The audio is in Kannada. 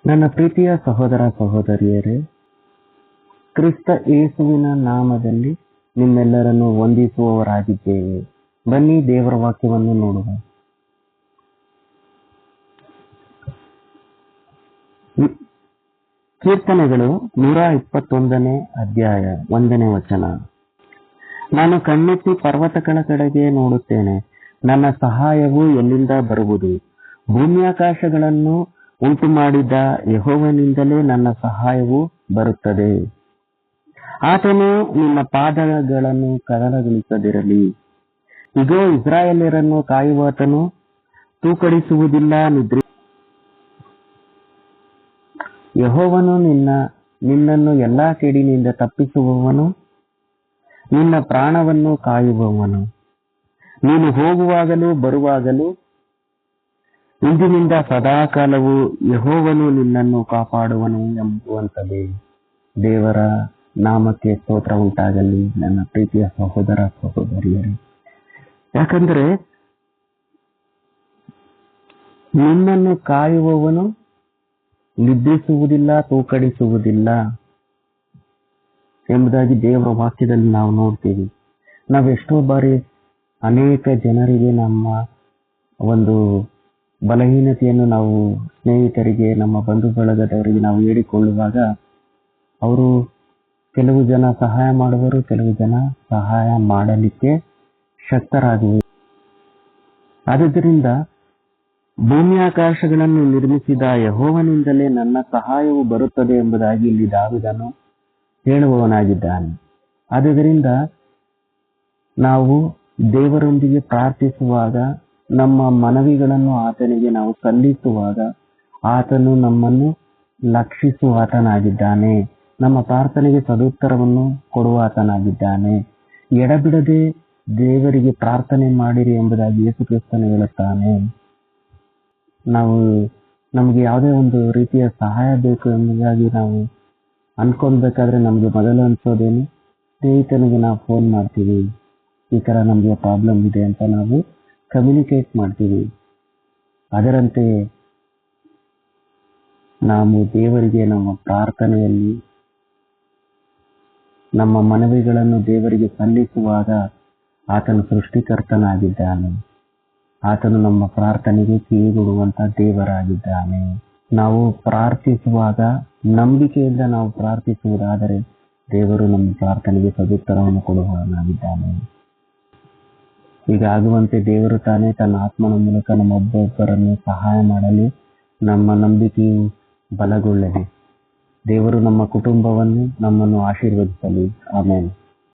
ನನ್ನ ಪ್ರೀತಿಯ ಸಹೋದರ ಸಹೋದರಿಯರೇ, ಕ್ರಿಸ್ತ ಯೇಸುವಿನ ನಾಮದಲ್ಲಿ ನಿಮ್ಮೆಲ್ಲರನ್ನು ವಂದಿಸುವವರಾಗಿದ್ದೇವೆ. ಬನ್ನಿ ದೇವರ ವಾಕ್ಯವನ್ನು ನೋಡುವ. ಕೀರ್ತನೆಗಳು 121 ಅಧ್ಯಾಯ 1ನೇ ವಚನ. ನಾನು ಕಣ್ಣೆತ್ತಿ ಪರ್ವತಗಳ ಕಡೆಗೆ ನೋಡುತ್ತೇನೆ, ನನ್ನ ಸಹಾಯವು ಎಲ್ಲಿಂದ ಬರುವುದು? ಭೂಮ್ಯಾಕಾಶಗಳನ್ನು ಉಂಟು ಮಾಡಿದ ಯೆಹೋವನಿಂದಲೇ ನನ್ನ ಸಹಾಯವು ಬರುತ್ತದೆ. ಆತನು ನಿನ್ನ ಪಾದಗಳನ್ನು ಕದಲಗೊಳಿಸದಿರಲಿ. ಇಗೋ, ಇಸ್ರಾಯೇಲ್ಯರನ್ನು ಕಾಯುವಾತನು ತೂಕಡಿಸುವುದಿಲ್ಲ, ಯೆಹೋವನು ನಿನ್ನನ್ನು ಎಲ್ಲಾ ಕೇಡಿನಿಂದ ತಪ್ಪಿಸುವವನು, ನಿನ್ನ ಪ್ರಾಣವನ್ನು ಕಾಯುವವನು. ನೀನು ಹೋಗುವಾಗಲೂ ಬರುವಾಗಲೂ ಇಂದಿನಿಂದ ಸದಾಕಾಲವು ಯೆಹೋವನು ನಿನ್ನನ್ನು ಕಾಪಾಡುವನು ಎಂಬುವಂತದೇ. ದೇವರ ನಾಮಕ್ಕೆ ಸ್ತೋತ್ರ ಉಂಟಾಗಲಿ. ನನ್ನ ಪ್ರೀತಿಯ ಸಹೋದರ ಸಹೋದರಿಯರೇ, ಯಾಕಂದ್ರೆ ನಿನ್ನನ್ನು ಕಾಯುವವನು ನಿದ್ರಿಸುವುದಿಲ್ಲ, ತೂಕಡಿಸುವುದಿಲ್ಲ ಎಂಬುದಾಗಿ ದೇವರ ವಾಕ್ಯದಲ್ಲಿ ನಾವು ನೋಡ್ತೀವಿ. ನಾವೆಷ್ಟೋ ಬಾರಿ ಅನೇಕ ಜನರಿಗೆ ನಮ್ಮ ಒಂದು ಬಲಹೀನತೆಯನ್ನು ನಾವು ಸ್ನೇಹಿತರಿಗೆ, ನಮ್ಮ ಬಂಧು ಬಳಗದವರಿಗೆ ನಾವು ಹೇಳಿಕೊಳ್ಳುವಾಗ ಅವರು ಕೆಲವು ಜನ ಸಹಾಯ ಮಾಡುವರು, ಕೆಲವು ಜನ ಸಹಾಯ ಮಾಡಲಿಕ್ಕೆ ಶಕ್ತರಾಗುವರು. ಆದುದರಿಂದ ಭೂಮ್ಯಾಕಾಶಗಳನ್ನು ನಿರ್ಮಿಸಿದ ಯೆಹೋವನಿಂದಲೇ ನನ್ನ ಸಹಾಯವು ಬರುತ್ತದೆ ಎಂಬುದಾಗಿ ಇಲ್ಲಿ ದಾವೀದನು ಹೇಳುವವನಾಗಿದ್ದಾನೆ. ಆದುದರಿಂದ ನಾವು ದೇವರೊಂದಿಗೆ ಪ್ರಾರ್ಥಿಸುವಾಗ, ನಮ್ಮ ಮನವಿಗಳನ್ನು ಆತನಿಗೆ ನಾವು ಸಲ್ಲಿಸುವಾಗ, ಆತನು ನಮ್ಮನ್ನು ಲಕ್ಷಿಸುವಾತನಾಗಿದ್ದಾನೆ. ನಮ್ಮ ಪ್ರಾರ್ಥನೆಗೆ ಸದುತ್ತರವನ್ನು ಕೊಡುವಾತನಾಗಿದ್ದಾನೆ. ಎಡಬಿಡದೆ ದೇವರಿಗೆ ಪ್ರಾರ್ಥನೆ ಮಾಡಿರಿ ಎಂಬುದಾಗಿ ಯೇಸು ಕ್ರಿಸ್ತನು ಹೇಳುತ್ತಾನೆ. ನಮಗೆ ಯಾವುದೇ ಒಂದು ರೀತಿಯ ಸಹಾಯ ಬೇಕು ಎಂಬುದಾಗಿ ನಾವು ಅನ್ಕೊಳ್ಬೇಕಾದ್ರೆ ನಮ್ಗೆ ಮೊದಲು ಅನ್ಸೋದೇನು? ಸ್ನೇಹಿತನಿಗೆ ನಾವು ಫೋನ್ ಮಾಡ್ತೀವಿ, ಈ ತರ ನಮ್ಗೆ ಪ್ರಾಬ್ಲಮ್ ಇದೆ ಅಂತ ನಾವು ಕಮ್ಯುನಿಕೇಟ್ ಮಾಡ್ತೀವಿ. ಅದರಂತೆ ನಾವು ದೇವರಿಗೆ ನಮ್ಮ ಪ್ರಾರ್ಥನೆಯಲ್ಲಿ ನಮ್ಮ ಮನವಿಗಳನ್ನು ದೇವರಿಗೆ ಸಲ್ಲಿಸುವಾಗ ಆತನು ಸೃಷ್ಟಿಕರ್ತನಾಗಿದ್ದಾನೆ. ಆತನು ನಮ್ಮ ಪ್ರಾರ್ಥನೆಗೆ ಕಿವಿಗೊಡುವಂತ ದೇವರಾಗಿದ್ದಾನೆ. ನಾವು ಪ್ರಾರ್ಥಿಸುವಾಗ ನಂಬಿಕೆಯಿಂದ ನಾವು ಪ್ರಾರ್ಥಿಸುವುದಾದರೆ ದೇವರು ನಮ್ಮ ಪ್ರಾರ್ಥನೆಗೆ ಸದುತ್ತರವನ್ನು ಕೊಡುವವನಾಗಿದ್ದಾನೆ. ಹೀಗಾಗುವಂತೆ ದೇವರು ತಾನೇ ತನ್ನ ಆತ್ಮನ ಮೂಲಕ ನಮ್ಮೊಬ್ಬೊಬ್ಬರನ್ನು ಸಹಾಯ ಮಾಡಲಿ. ನಮ್ಮ ನಂಬಿಕೆಯು ಬಲಗೊಳ್ಳಲಿ. ದೇವರು ನಮ್ಮ ಕುಟುಂಬವನ್ನು, ನಮ್ಮನ್ನು ಆಶೀರ್ವದಿಸಲಿ. ಆಮೆನ್.